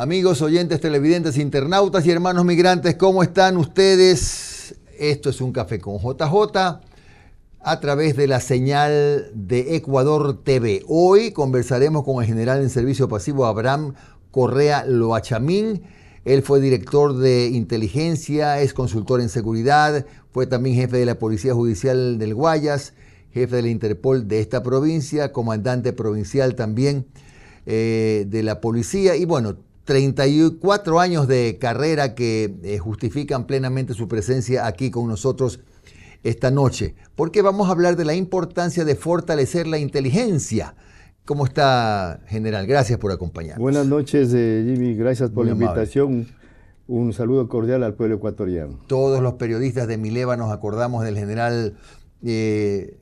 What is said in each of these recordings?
Amigos, oyentes, televidentes, internautas y hermanos migrantes, ¿cómo están ustedes? Esto es Un Café con JJ a través de la señal de Ecuador TV. Hoy conversaremos con el general en servicio pasivo Abraham Correa Loachamín. Él fue director de inteligencia, es consultor en seguridad, fue también jefe de la Policía Judicial del Guayas, jefe de la Interpol de esta provincia, comandante provincial también de la policía y bueno, 34 años de carrera que justifican plenamente su presencia aquí con nosotros esta noche, porque vamos a hablar de la importancia de fortalecer la inteligencia. ¿Cómo está, general? Gracias por acompañarnos. Buenas noches, Jimmy. Gracias por la invitación. Un saludo cordial al pueblo ecuatoriano. Todos los periodistas de Mileva nos acordamos del general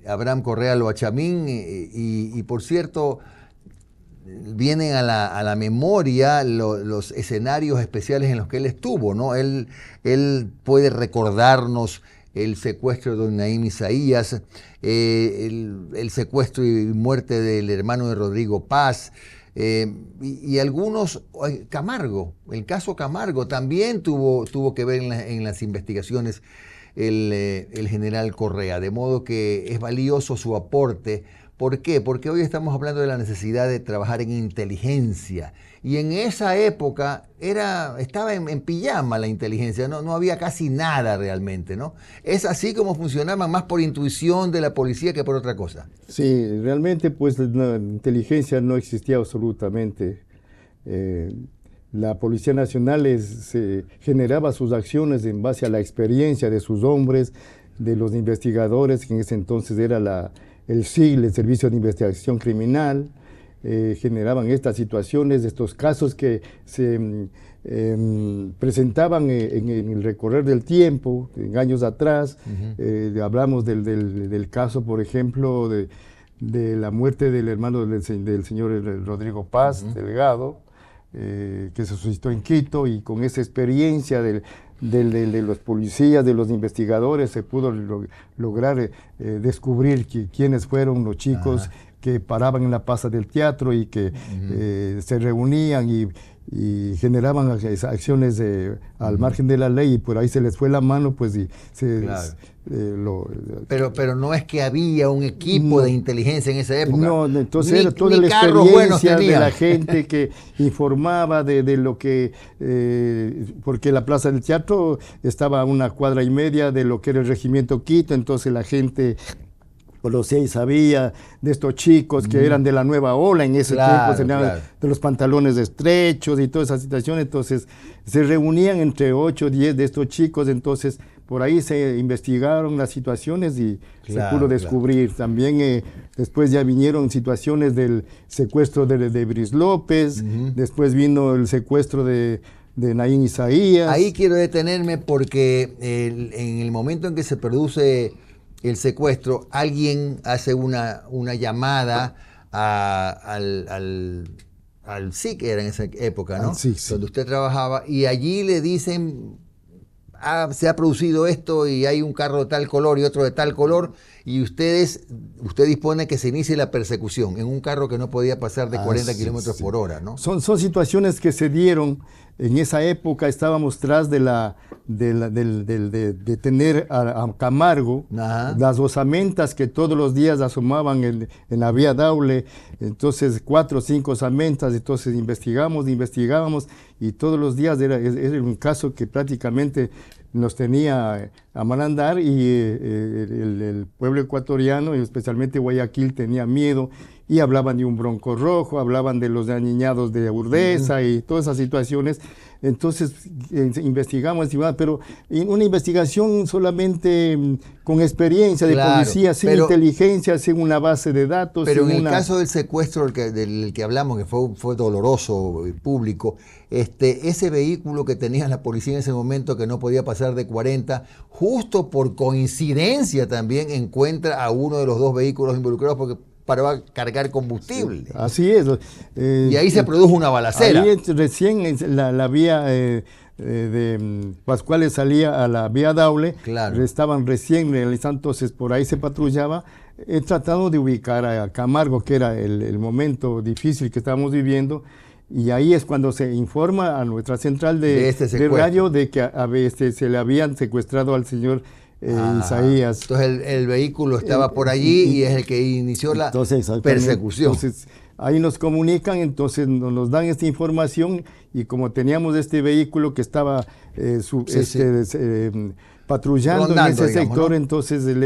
Abraham Correa Loachamín y por cierto, vienen a la memoria los escenarios especiales en los que él estuvo, ¿no? Él puede recordarnos el secuestro de don Naim Isaías, el secuestro y muerte del hermano de Rodrigo Paz, y algunos, Camargo, el caso Camargo también tuvo que ver en las investigaciones el general Correa, de modo que es valioso su aporte. ¿Por qué? Porque hoy estamos hablando de la necesidad de trabajar en inteligencia. Y en esa época estaba en pijama la inteligencia, no había casi nada realmente, ¿no? Es así como funcionaban más por intuición de la policía que por otra cosa. Sí, realmente pues la inteligencia no existía absolutamente. La Policía Nacional generaba sus acciones en base a la experiencia de sus hombres, de los investigadores, que en ese entonces era el SIG, el Servicio de Investigación Criminal. Generaban estas situaciones, estos casos que se presentaban en el recorrer del tiempo, en años atrás. Hablamos del caso, por ejemplo, de la muerte del hermano del señor Rodrigo Paz, Delgado, que se suscitó en Quito, y con esa experiencia de los policías, de los investigadores, se pudo lograr descubrir quiénes fueron los chicos que paraban en la plaza del teatro y que se reunían y generaban acciones al margen de la ley, y por ahí se les fue la mano, pues pero no es que había un equipo de inteligencia en esa época. No, entonces era toda la experiencia de la gente que informaba de lo que, porque la plaza del teatro estaba a 1,5 cuadras de lo que era el regimiento Quito, entonces la gente conocía y sabía de estos chicos que eran de la nueva ola en ese tiempo, de los pantalones estrechos y toda esa situación. Entonces se reunían entre 8 o 10 de estos chicos, entonces por ahí se investigaron las situaciones y se pudo descubrir. También después ya vinieron situaciones del secuestro de Bris López, después vino el secuestro de Naim Isaías. Ahí quiero detenerme porque en el momento en que se produce el secuestro, alguien hace una llamada al SIC, era en esa época, ¿no? Sí. Donde usted trabajaba, y allí le dicen, se ha producido esto y hay un carro de tal color y otro de tal color, y usted dispone que se inicie la persecución en un carro que no podía pasar de 40 kilómetros por hora, ¿no? Son situaciones que se dieron. En esa época estábamos tras de tener a Camargo, las osamentas que todos los días asomaban en la vía Daule, entonces 4 o 5 osamentas, entonces investigábamos y todos los días era un caso que prácticamente nos tenía a mal andar, y el pueblo ecuatoriano y especialmente Guayaquil tenía miedo, y hablaban de un bronco rojo, hablaban de los aniñados de Urdesa y todas esas situaciones. Entonces investigamos, pero en una investigación solamente con experiencia de policía, sin inteligencia, sin una base de datos. Pero en el caso del secuestro del que hablamos, que fue doloroso y público, ese vehículo que tenía la policía en ese momento, que no podía pasar de 40, justo por coincidencia también encuentra a uno de los 2 vehículos involucrados porque para cargar combustible. Sí, así es. Y ahí se produjo una balacera. Ahí recién la vía de Pascuales salía a la vía Daule, estaban recién realizando, entonces por ahí se patrullaba. He tratado de ubicar a Camargo, que era el momento difícil que estábamos viviendo, y ahí es cuando se informa a nuestra central de radio de que se le habían secuestrado al señor Isaías. Entonces el vehículo estaba por allí y es el que inició la persecución. Entonces ahí nos comunican, entonces nos dan esta información, y como teníamos este vehículo que estaba patrullando rondando, en ese sector, ¿no? Entonces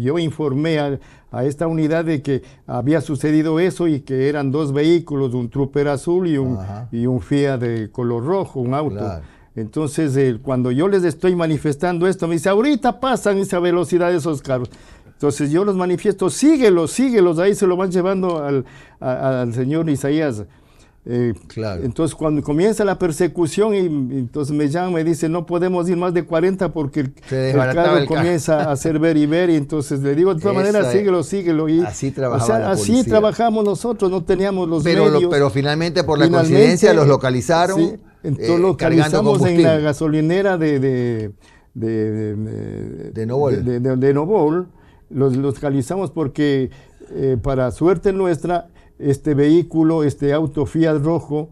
yo informé a esta unidad de que había sucedido eso y que eran 2 vehículos, un Trooper azul y un Fiat de color rojo, un auto. Claro. Entonces, cuando yo les estoy manifestando esto, me dice, ahorita pasan esa velocidad de esos carros. Entonces yo los manifiesto, síguelos, ahí se lo van llevando al señor Isaías. Claro. Entonces cuando comienza la persecución, y entonces me llaman, me dice, no podemos ir más de 40 porque el carro comienza a hacer ver, y entonces le digo, de todas maneras, síguelo. Y, así trabajaba la así policía. Trabajamos nosotros, no teníamos los medios. Pero finalmente, por la coincidencia, los localizaron. Sí, entonces localizamos en la gasolinera de Novol. Los localizamos porque, para suerte nuestra, este vehículo, este auto Fiat rojo,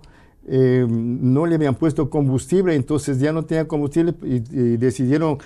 no le habían puesto combustible, entonces ya no tenía combustible y decidieron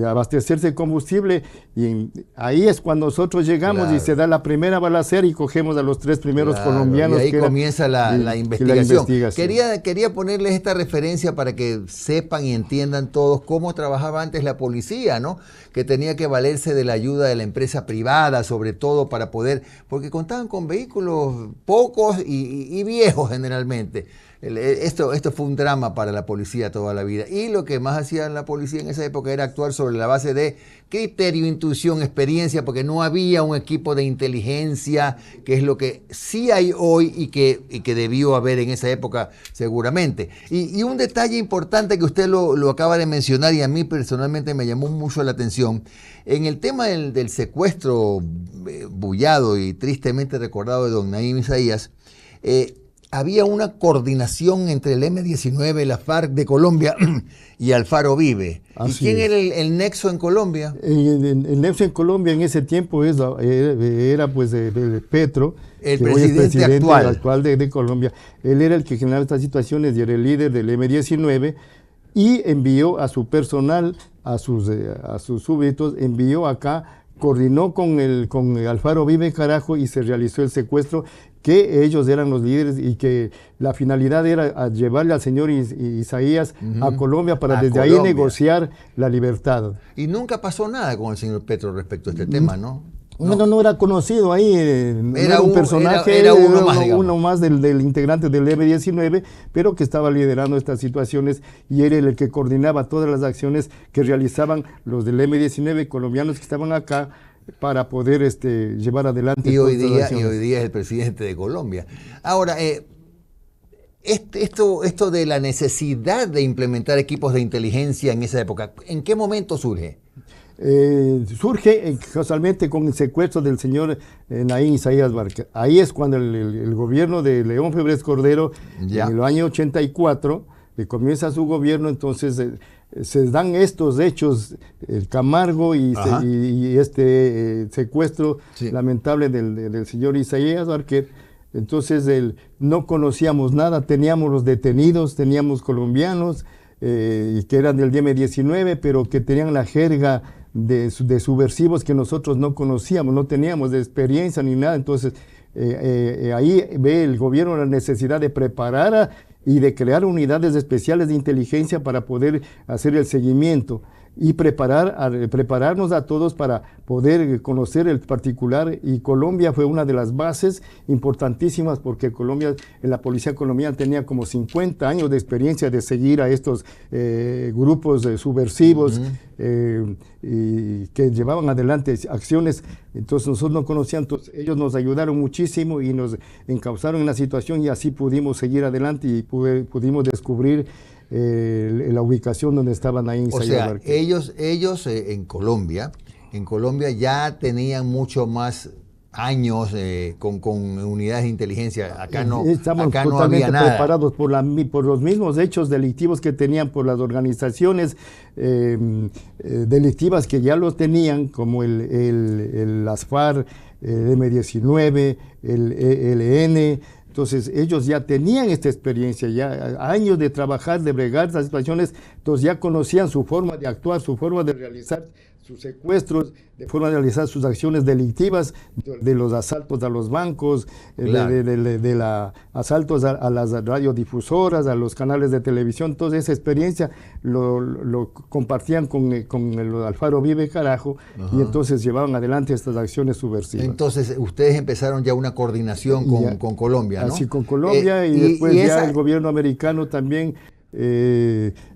abastecerse de combustible, y ahí es cuando nosotros llegamos. Claro. Y se da la primera balacera y cogemos a los 3 primeros colombianos. Y ahí comienza la investigación. Quería ponerles esta referencia para que sepan y entiendan todos cómo trabajaba antes la policía, ¿no? Que tenía que valerse de la ayuda de la empresa privada, sobre todo para poder, porque contaban con vehículos pocos y viejos generalmente. Esto fue un drama para la policía toda la vida, y lo que más hacía la policía en esa época era actuar sobre la base de criterio, intuición, experiencia, porque no había un equipo de inteligencia, que es lo que sí hay hoy y que debió haber en esa época seguramente. Y un detalle importante que usted lo acaba de mencionar, y a mí personalmente me llamó mucho la atención, en el tema del secuestro bullado y tristemente recordado de don Naim Isaías, había una coordinación entre el M-19, la FARC de Colombia y Alfaro Vive. Así ¿Y quién es. era el nexo en Colombia? El nexo en Colombia en ese tiempo era pues de Petro, el presidente actual de Colombia. Él era el que generaba estas situaciones y era el líder del M-19, y envió a su personal, a sus súbditos, envió acá, coordinó con Alfaro Vive Carajo, y se realizó el secuestro, que ellos eran los líderes y que la finalidad era llevarle al señor Isaías a Colombia para desde ahí negociar la libertad. Y nunca pasó nada con el señor Petro respecto a este tema, ¿no? No era conocido ahí, era un personaje, era uno más del integrante del M-19, pero que estaba liderando estas situaciones, y era el que coordinaba todas las acciones que realizaban los del M-19 colombianos que estaban acá, para poder llevar adelante. Y hoy día es el presidente de Colombia. Ahora, esto de la necesidad de implementar equipos de inteligencia en esa época, ¿en qué momento surge? Surge casualmente con el secuestro del señor Naim Isaías Barca. Ahí es cuando el gobierno de León Febres Cordero, en el año 84, comienza su gobierno. Entonces se dan estos hechos, el Camargo y este secuestro lamentable del señor Isaías Barquet. Entonces no conocíamos nada, teníamos los detenidos, teníamos colombianos que eran del M-19, pero que tenían la jerga de subversivos que nosotros no conocíamos, no teníamos de experiencia ni nada. Entonces ahí ve el gobierno la necesidad de preparar y de crear unidades especiales de inteligencia para poder hacer el seguimiento y prepararnos a todos para poder conocer el particular. Y Colombia fue una de las bases importantísimas, porque Colombia, la policía colombiana tenía como 50 años de experiencia de seguir a estos grupos subversivos y que llevaban adelante acciones. Entonces nosotros no conocíamos, entonces ellos nos ayudaron muchísimo y nos encauzaron en la situación, y así pudimos seguir adelante y pudimos descubrir la ubicación donde estaban ahí. O sea, ellos en Colombia ya tenían mucho más años con unidades de inteligencia. Acá no había nada. Preparados por los mismos hechos delictivos que tenían, por las organizaciones delictivas que ya los tenían, como las FARC, el M-19, el ELN, Entonces ellos ya tenían esta experiencia, ya años de trabajar, de bregar estas situaciones, entonces ya conocían su forma de actuar, su forma de realizar sus secuestros, de forma de realizar sus acciones delictivas, de los asaltos a los bancos, claro, de los asaltos a las radiodifusoras, a los canales de televisión. Toda esa experiencia lo compartían con el Alfaro Vive Carajo. Ajá. Y entonces llevaban adelante estas acciones subversivas. Entonces ustedes empezaron ya una coordinación con Colombia, ¿no? Así con Colombia y después ya el gobierno americano también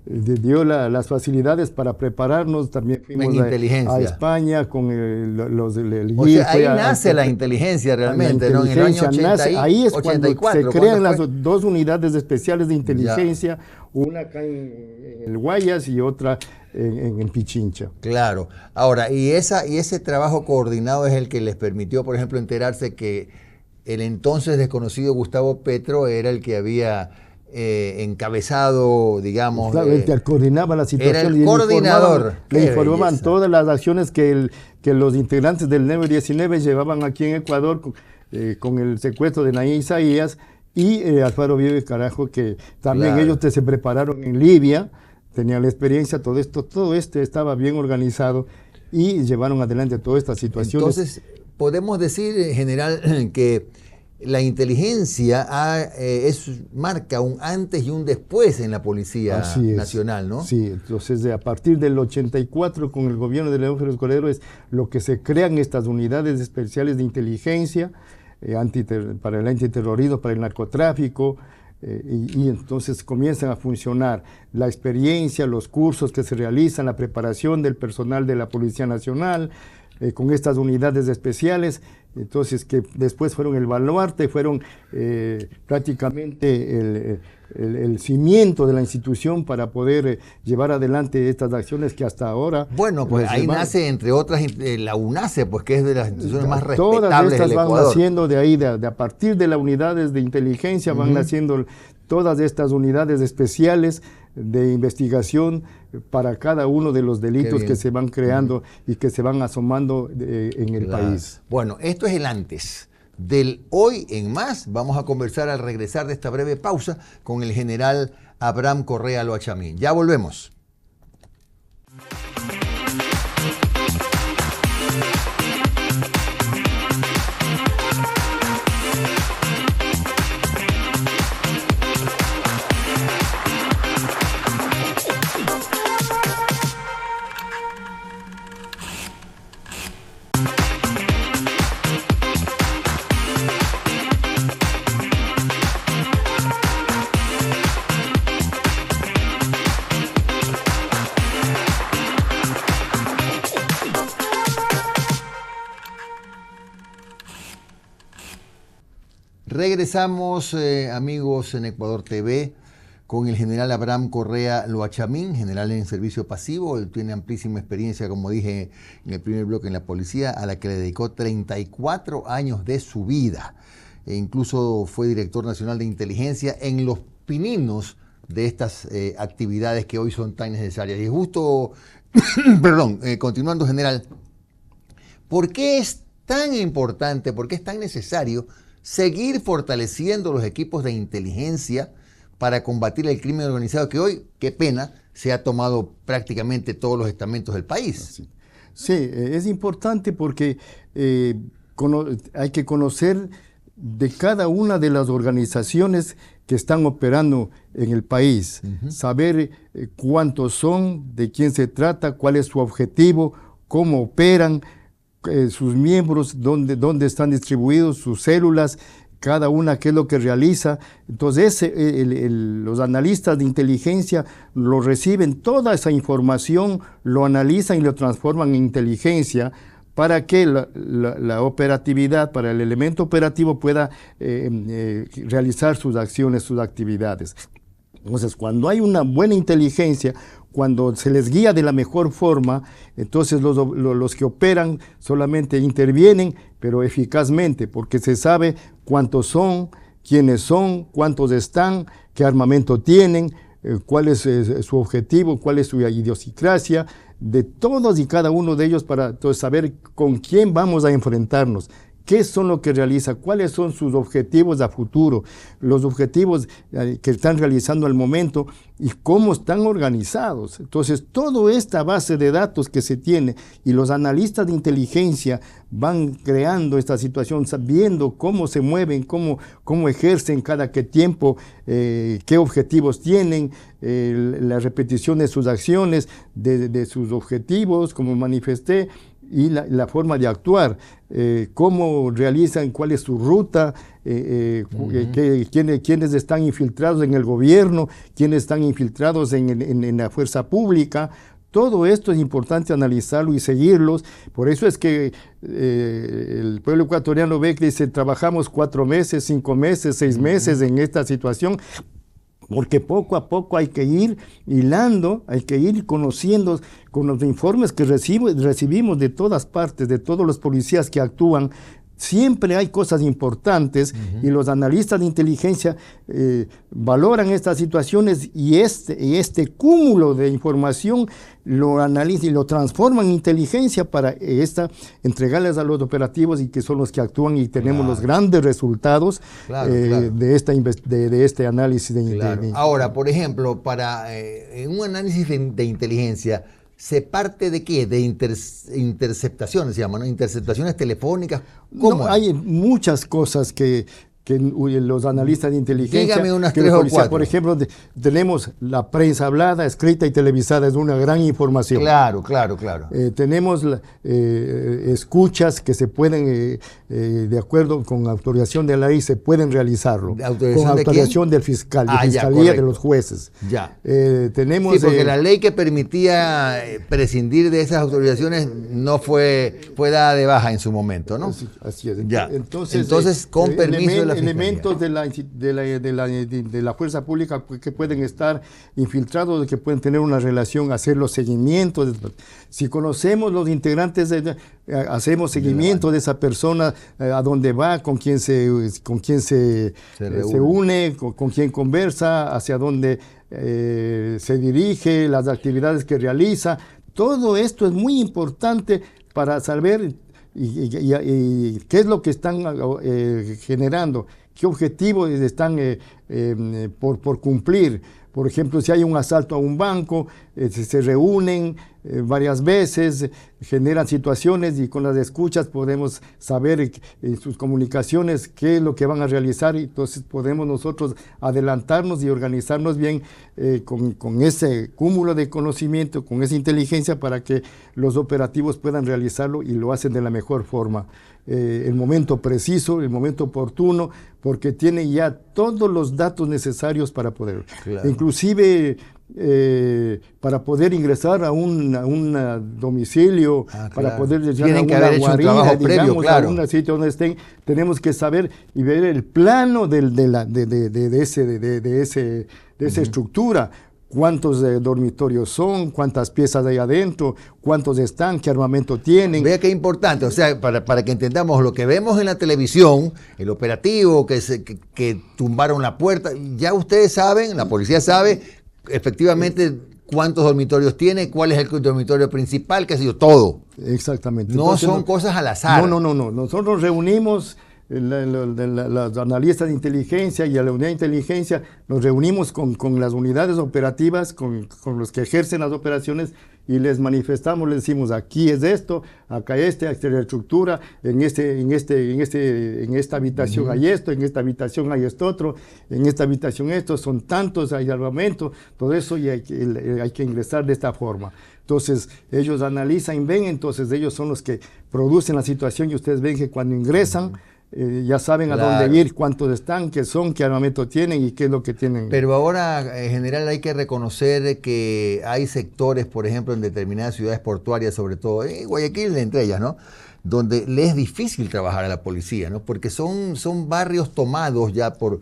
dio las facilidades para prepararnos. También fuimos a España con los del o sea, ahí nace la inteligencia realmente, ¿no? En el año 80, ahí es 84, cuando se crean las dos unidades especiales de inteligencia, una acá en el Guayas y otra en Pichincha. Claro. Ahora, y ese trabajo coordinado es el que les permitió, por ejemplo, enterarse que el entonces desconocido Gustavo Petro era el que había encabezado, digamos. Claro, el que coordinaba la situación. Era el coordinador. Le informaban todas las acciones que los integrantes del 9-19 llevaban aquí en Ecuador con el secuestro de Naín Isaías y Alfaro Vive Carajo, que también claro, ellos se prepararon en Libia, tenían la experiencia, todo esto estaba bien organizado y llevaron adelante todas estas situaciones. Entonces, podemos decir, general, que la inteligencia marca un antes y un después en la Policía Nacional, ¿no? Sí, entonces a partir del 84 con el gobierno de León Férez Cordero es lo que se crean estas unidades especiales de inteligencia para el antiterrorismo, para el narcotráfico, y entonces comienzan a funcionar la experiencia, los cursos que se realizan, la preparación del personal de la Policía Nacional, con estas unidades especiales, entonces que después fueron el baluarte, fueron prácticamente el cimiento de la institución para poder llevar adelante estas acciones que hasta ahora... Bueno, pues ahí nace, entre otras, la UNACE, pues que es de las instituciones más respetables todas estas del van Ecuador. Naciendo de ahí, de a partir de las unidades de inteligencia, van naciendo todas estas unidades especiales de investigación para cada uno de los delitos que se van creando y que se van asomando en el país. Bueno, esto es el antes. Del hoy en más vamos a conversar al regresar de esta breve pausa con el general Abraham Correa Loachamín. Ya volvemos. Regresamos, amigos, en Ecuador TV con el general Abraham Correa Loachamín, general en servicio pasivo. Él tiene amplísima experiencia, como dije en el primer bloque, en la policía, a la que le dedicó 34 años de su vida. E incluso fue director nacional de inteligencia en los pininos de estas actividades que hoy son tan necesarias. Y justo, perdón, continuando, general, ¿por qué es tan importante, por qué es tan necesario seguir fortaleciendo los equipos de inteligencia para combatir el crimen organizado que hoy, qué pena, se ha tomado prácticamente todos los estamentos del país? Sí, es importante porque hay que conocer de cada una de las organizaciones que están operando en el país, saber cuántos son, de quién se trata, cuál es su objetivo, cómo operan, sus miembros, dónde están distribuidos, sus células, cada una qué es lo que realiza. Entonces los analistas de inteligencia lo reciben toda esa información, lo analizan y lo transforman en inteligencia para que la operatividad, para el elemento operativo pueda realizar sus acciones, sus actividades. Entonces, cuando hay una buena inteligencia, cuando se les guía de la mejor forma, entonces los que operan solamente intervienen, pero eficazmente, porque se sabe cuántos son, quiénes son, cuántos están, qué armamento tienen, cuál es su objetivo, cuál es su idiosincrasia, de todos y cada uno de ellos para entonces, saber con quién vamos a enfrentarnos, qué son lo que realiza, cuáles son sus objetivos a futuro, los objetivos que están realizando al momento y cómo están organizados. Entonces, toda esta base de datos que se tiene y los analistas de inteligencia van creando esta situación, sabiendo cómo se mueven, cómo ejercen cada qué tiempo, qué objetivos tienen, la repetición de sus acciones, de sus objetivos, como manifesté, y la forma de actuar, cómo realizan, cuál es su ruta, quiénes están infiltrados en el gobierno, quiénes están infiltrados en la fuerza pública. Todo esto es importante analizarlo y seguirlos. Por eso es que el pueblo ecuatoriano ve que dice, trabajamos 4 meses, 5 meses, 6 meses en esta situación, porque poco a poco hay que ir hilando, hay que ir conociendo con los informes que recibimos de todas partes, de todos los policías que actúan. Siempre hay cosas importantes y los analistas de inteligencia valoran estas situaciones y este cúmulo de información lo analizan y lo transforman en inteligencia para entregarles a los operativos y que son los que actúan y tenemos los grandes resultados de este análisis. Ahora, por ejemplo, en un análisis de inteligencia, ¿se parte de qué? De interceptaciones, se llama, ¿no? Interceptaciones telefónicas. ¿Cómo? No, hay muchas cosas que los analistas de inteligencia... Dígame unas 3 o 4. Por ejemplo, tenemos la prensa hablada, escrita y televisada, es una gran información. Claro. Tenemos escuchas que se pueden, de acuerdo con autorización de la ley, se pueden realizarlo. ¿Autorización con autorización de del fiscal, de fiscalía, de los jueces. Ya. Tenemos, sí, porque la ley que permitía prescindir de esas autorizaciones no fue dada de baja en su momento, ¿no? Así es. Ya. Entonces, con permiso de la elementos de la fuerza pública que pueden estar infiltrados, que pueden tener una relación, hacer los seguimientos. Si conocemos los integrantes, hacemos seguimiento de esa persona, a dónde va, con quién se une, con quién conversa, hacia dónde se dirige, las actividades que realiza. Todo esto es muy importante para saber y qué es lo que están generando, qué objetivos están por cumplir. Por ejemplo, si hay un asalto a un banco, se reúnen varias veces, generan situaciones y con las escuchas podemos saber en sus comunicaciones qué es lo que van a realizar y entonces podemos nosotros adelantarnos y organizarnos bien con ese cúmulo de conocimiento, con esa inteligencia para que los operativos puedan realizarlo y lo hacen de la mejor forma. El momento preciso, el momento oportuno, porque tienen ya todos los datos necesarios para poder. Claro. Inclusive para poder ingresar a un domicilio, para poder llegar a una guarida, digamos, a un sitio donde estén, tenemos que saber y ver el plano de esa estructura. ¿Cuántos dormitorios son? ¿Cuántas piezas hay adentro? ¿Cuántos están? ¿Qué armamento tienen? Vea qué importante, o sea, para que entendamos lo que vemos en la televisión, el operativo, que tumbaron la puerta, ya ustedes saben, la policía sabe efectivamente cuántos dormitorios tiene, cuál es el dormitorio principal, qué sé yo, todo. Exactamente. No Entonces, son cosas al azar. No. Nosotros reunimos los analistas de inteligencia y a la unidad de inteligencia, nos reunimos con las unidades operativas, con los que ejercen las operaciones y les manifestamos, les decimos, aquí es esto, acá esta estructura, en esta habitación hay esto, en esta habitación hay esto otro, en esta habitación esto, son tantos, hay armamento, todo eso y hay que ingresar de esta forma. Entonces ellos analizan, ven, entonces ellos son los que producen la situación y ustedes ven que cuando ingresan, ya saben a dónde ir, cuántos están, qué son, qué armamento tienen y qué es lo que tienen. Pero ahora, en general, hay que reconocer que hay sectores, por ejemplo, en determinadas ciudades portuarias, sobre todo, Guayaquil entre ellas, ¿no?, donde le es difícil trabajar a la policía, ¿no?, porque son barrios tomados ya por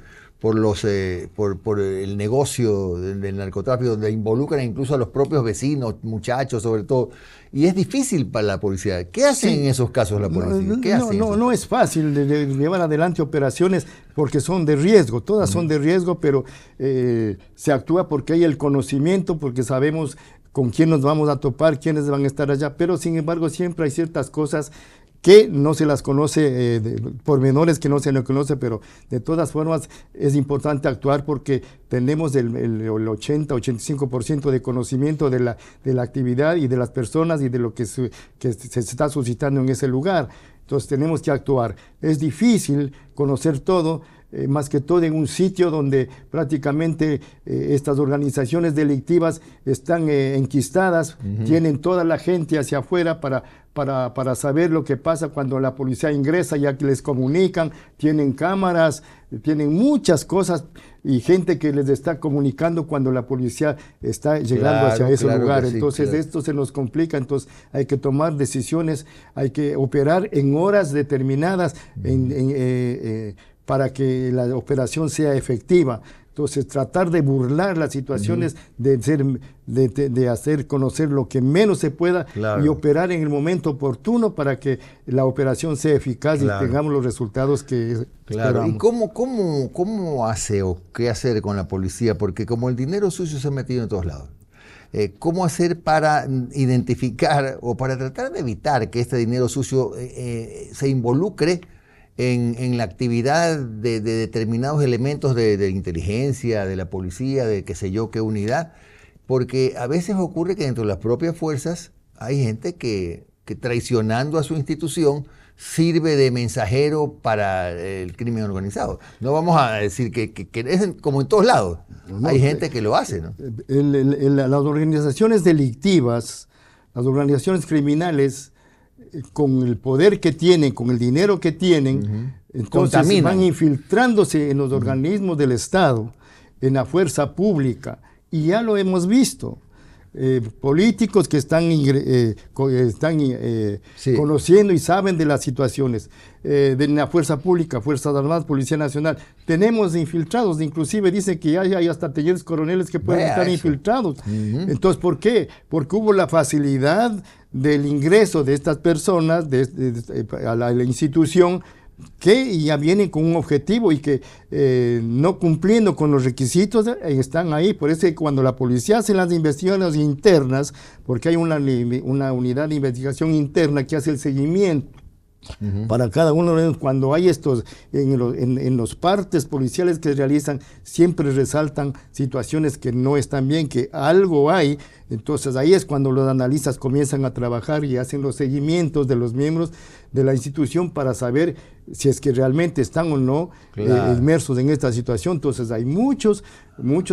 el negocio del narcotráfico, donde involucran incluso a los propios vecinos, muchachos sobre todo, y es difícil para la policía. ¿Qué hacen en esos casos la policía? No es fácil de llevar adelante operaciones porque son de riesgo, todas son de riesgo, pero se actúa porque hay el conocimiento, porque sabemos con quién nos vamos a topar, quiénes van a estar allá, pero sin embargo siempre hay ciertas cosas que no se las conoce, pormenores que no se nos conoce, pero de todas formas es importante actuar porque tenemos el 80-85% de conocimiento de la actividad y de las personas y de lo que se está suscitando en ese lugar. Entonces tenemos que actuar. Es difícil conocer todo, más que todo en un sitio donde prácticamente estas organizaciones delictivas están enquistadas, tienen toda la gente hacia afuera para saber lo que pasa cuando la policía ingresa, ya que les comunican, tienen cámaras, tienen muchas cosas y gente que les está comunicando cuando la policía está llegando hacia ese lugar. Entonces esto se nos complica, entonces hay que tomar decisiones, hay que operar en horas determinadas para que la operación sea efectiva. Entonces, tratar de burlar las situaciones, de hacer conocer lo que menos se pueda y operar en el momento oportuno para que la operación sea eficaz y tengamos los resultados que esperamos. ¿Y cómo hace o qué hacer con la policía? Porque como el dinero sucio se ha metido en todos lados, ¿cómo hacer para identificar o para tratar de evitar que este dinero sucio se involucre en la actividad de determinados elementos de inteligencia, de la policía, de qué sé yo, qué unidad? Porque a veces ocurre que dentro de las propias fuerzas hay gente que traicionando a su institución sirve de mensajero para el crimen organizado. No vamos a decir que es como en todos lados. Hay gente que lo hace, ¿no? Las organizaciones delictivas, las organizaciones criminales, con el poder que tienen, con el dinero que tienen, entonces contaminan, van infiltrándose en los organismos del Estado, en la fuerza pública, y ya lo hemos visto. Políticos que están conociendo y saben de las situaciones de la fuerza pública, Fuerzas Armadas, Policía Nacional. Tenemos infiltrados, inclusive dicen que hay hasta tenientes coroneles que pueden estar infiltrados. Entonces, ¿por qué? Porque hubo la facilidad del ingreso de estas personas a la institución, que ya vienen con un objetivo y que no cumpliendo con los requisitos están ahí. Por eso cuando la policía hace las investigaciones internas, porque hay una unidad de investigación interna que hace el seguimiento para cada uno de ellos, cuando hay estos, en los partes policiales que realizan, siempre resaltan situaciones que no están bien, que algo hay. Entonces ahí es cuando los analistas comienzan a trabajar y hacen los seguimientos de los miembros de la institución para saber si es que realmente están o no inmersos en esta situación. Entonces hay muchos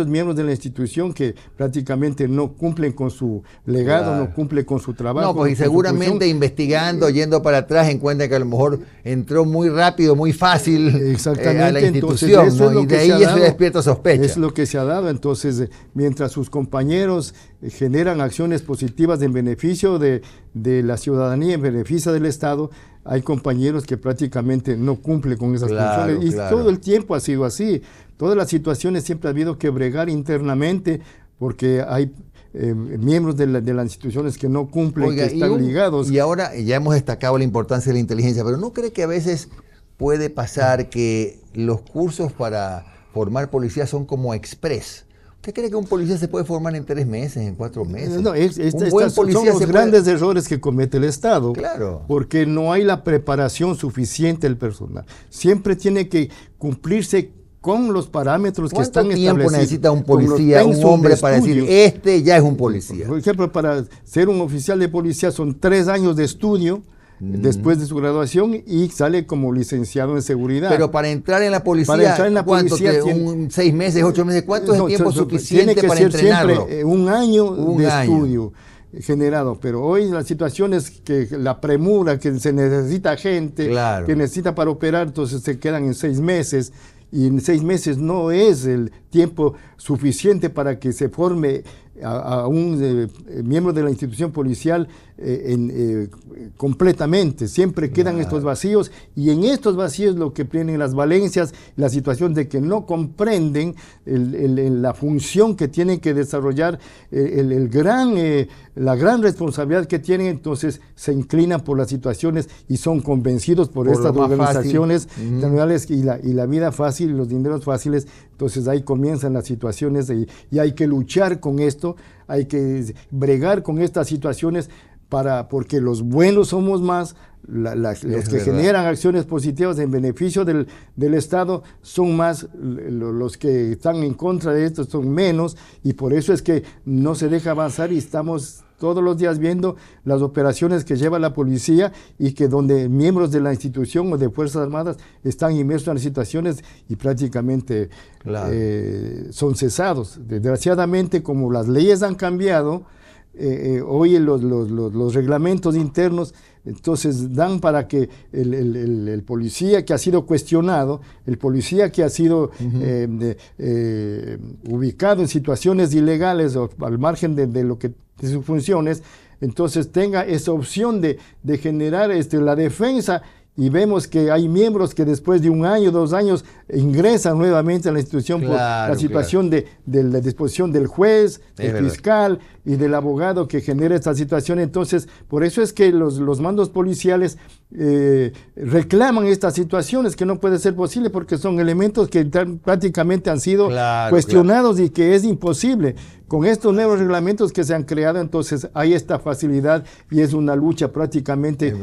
miembros de la institución que prácticamente no cumplen con su legado, no cumplen con su trabajo. No, pues y seguramente investigando, yendo para atrás, encuentran que a lo mejor entró muy rápido, muy fácil a la institución. Entonces, ¿no? Y de ahí se despierta sospecha. Es lo que se ha dado. Entonces, mientras sus compañeros generan acciones positivas en beneficio de la ciudadanía, en beneficio del Estado, hay compañeros que prácticamente no cumplen con esas funciones. Y todo el tiempo ha sido así. Todas las situaciones siempre ha habido que bregar internamente porque hay miembros de las instituciones que no cumplen, que están ligados. Y ahora ya hemos destacado la importancia de la inteligencia, pero ¿no cree que a veces puede pasar que los cursos para formar policías son como express? ¿Usted cree que un policía se puede formar en 3 meses, en 4 meses? No, son los grandes errores que comete el Estado. Claro. Porque no hay la preparación suficiente del personal. Siempre tiene que cumplirse con los parámetros que están establecidos. ¿Cuánto tiempo necesita un policía, un hombre, para decir, este ya es un policía? Por ejemplo, para ser un oficial de policía son 3 años de estudio después de su graduación y sale como licenciado en seguridad. Pero para entrar en la policía, ¿cuánto? 6 meses, 8 meses, ¿cuánto es el tiempo suficiente para entrenarlo? Siempre un año de estudio generado, pero hoy la situación es que la premura, que se necesita gente, que necesita para operar, entonces se quedan en 6 meses, y en 6 meses no es el tiempo suficiente para que se forme a un miembro de la institución policial completamente. Siempre quedan estos vacíos, y en estos vacíos lo que tienen las valencias, la situación de que no comprenden la función que tienen que desarrollar, la gran responsabilidad que tienen. Entonces se inclinan por las situaciones y son convencidos por estas organizaciones internacionales y la vida fácil y los dineros fáciles. Entonces ahí comienzan las situaciones y hay que luchar con esto, hay que bregar con estas situaciones porque los buenos somos más, los que generan acciones positivas en beneficio del Estado son más, los que están en contra de esto son menos, y por eso es que no se deja avanzar y estamos todos los días viendo las operaciones que lleva la policía y que donde miembros de la institución o de Fuerzas Armadas están inmersos en las situaciones y prácticamente son cesados. Desgraciadamente, como las leyes han cambiado, hoy los reglamentos internos entonces dan para que el policía que ha sido cuestionado, el policía que ha sido ubicado en situaciones ilegales o al margen de lo que de sus funciones, entonces tenga esa opción de generar la defensa. Y vemos que hay miembros que después de 1 año, 2 años, ingresan nuevamente a la institución por la situación de la disposición del juez, del fiscal y del abogado que genera esta situación. Entonces, por eso es que los mandos policiales reclaman estas situaciones, que no puede ser posible porque son elementos que prácticamente han sido cuestionados y que es imposible. Con estos nuevos reglamentos que se han creado, entonces hay esta facilidad y es una lucha prácticamente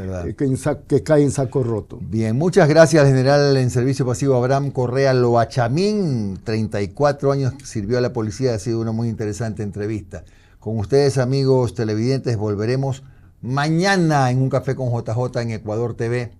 que cae en saco roto. Bien, muchas gracias al general en servicio pasivo Abraham Correa Loachamín, 34 años sirvió a la policía, ha sido una muy interesante entrevista. Con ustedes, amigos televidentes, volveremos mañana en Un Café con JJ en Ecuador TV.